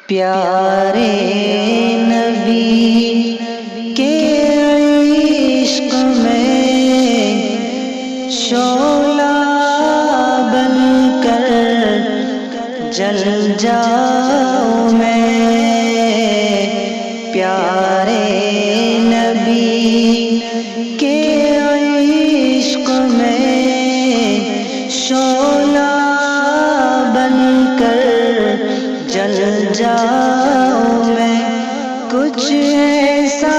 پیارے نبی کے عشق میں شعلہ بن کر جل جاؤں میں، پیارے نبی کے عشق میں شعلہ بن کر جل جاؤں میں، کچھ ایسا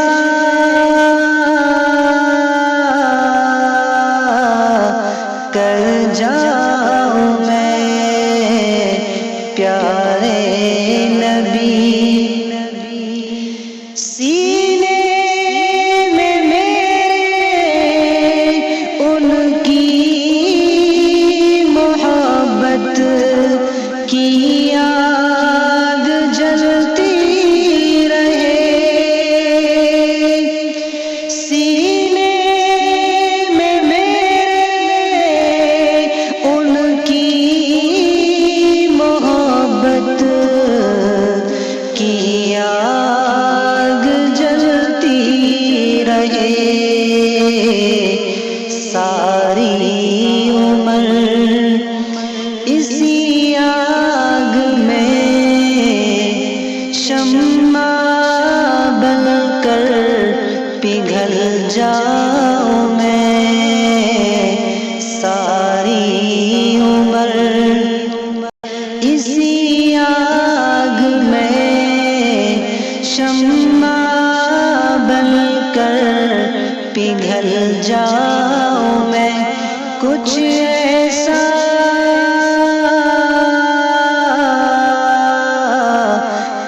کر جاؤں میں، پیارے نبی سینے میں میرے ان کی محبت کی آگ جلتی رہے، سینے میں میرے ان کی محبت کی آگ جلتی رہے، ساری عمر اسی آگ میں شمع بن کر پگھل جاؤں میں، ساری عمر اسی آگ میں شمع بن کر پگھل جاؤں میں، کچھ ایسا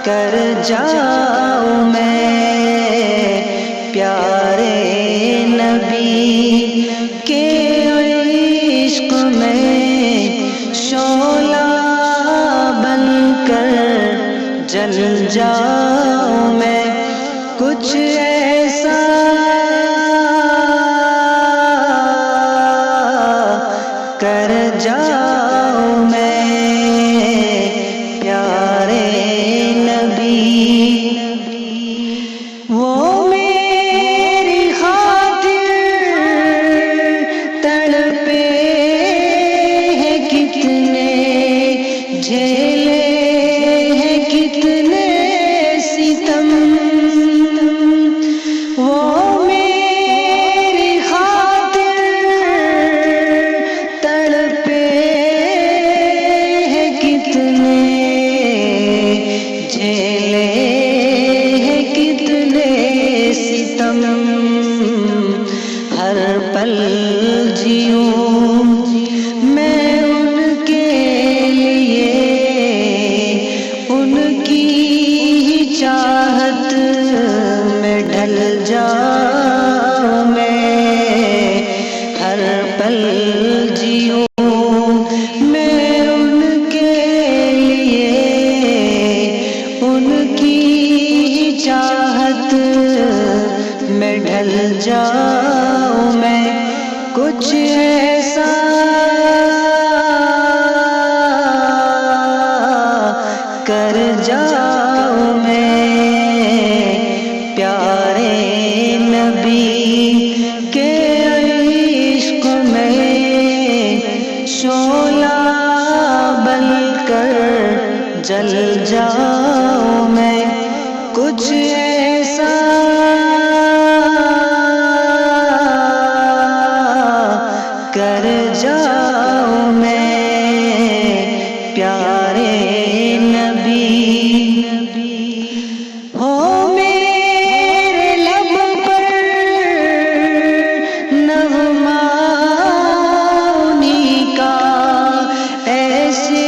کر جاؤں میں، پیارے نبی کے عشق میں شعلہ بن کر جل جاؤں میں، کچھ ایسا کر جاؤں میں، پیارے نبی وہ میری خاطر تڑپے ہیں کتنے، جھیلے ہیں کتنے ستم، وہ میری خاطر تڑپے ہیں کتنے، جھیلے ہیں کتنے ستم، ہر پل جیوں میں ان کے لیے، ان کی ہی چاہت میں ڈھل جاؤں میں، ہر پل جیوں میں ان کے لیے، ان کی ہی چاہت میں ڈھل جاؤں میں، کچھ ایسا کر جاؤں میں، پیارے نبی کے عشق میں شعلہ بن کر جل جاؤں میں، کچھ ایسا کر جاؤں میں، پیارے نبی ہو میرے لب پر نغمہ انہی کا، ایسے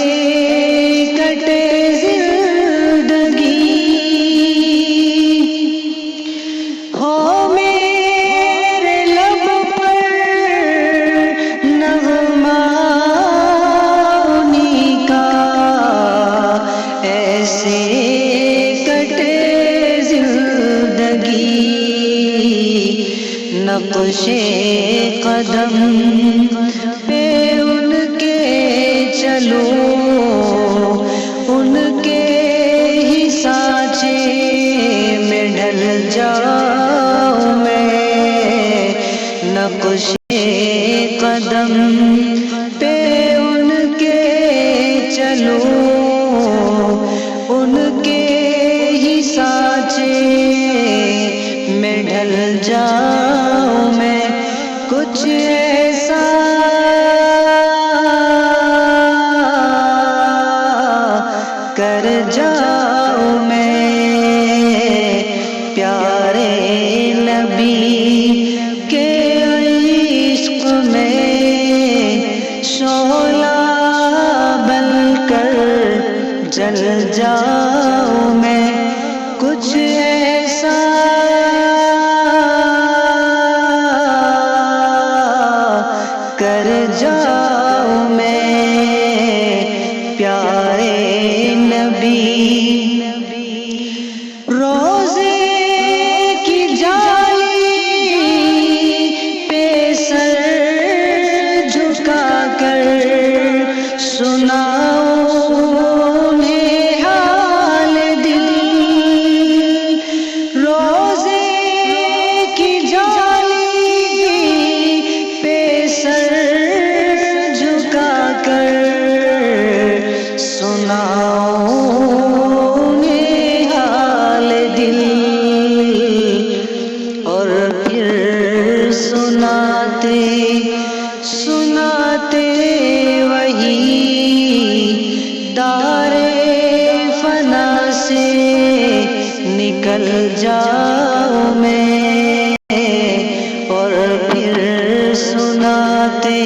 کٹے زندگی، ہو میرے لب پر نغمہ انہی کا، ایسے کٹے زندگی، نقش قدم پہ ان کے چلو، ان کے ہی جاؤں میں پیارے نبی کے عشق میں شعلہ بن کر جل جاؤں میں کچھ ایسا کر جاؤں میں پیارے نبی روزے کی جالی پہ سر جھکا کر سناؤ انہیں حال دل روزے کی جالی پہ سر جھکا کر سناؤ انہیں حال دل اور پھر سناتے سناتے وہی دار فنا سے نکل جاؤں میں اور پھر سناتے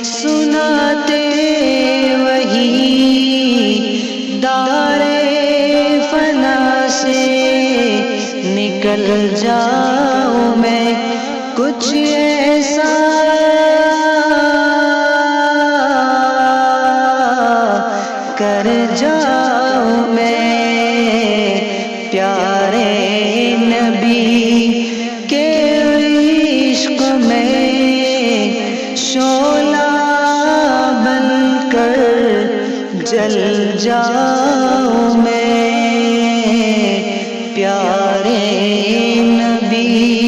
سناتے وہی دار فنا سے نکل جاؤں میں کچھ ایسا کر جاؤں میں پیارے نبی کے عشق میں شعلہ بن کر جل جاؤں میں پیارے نبی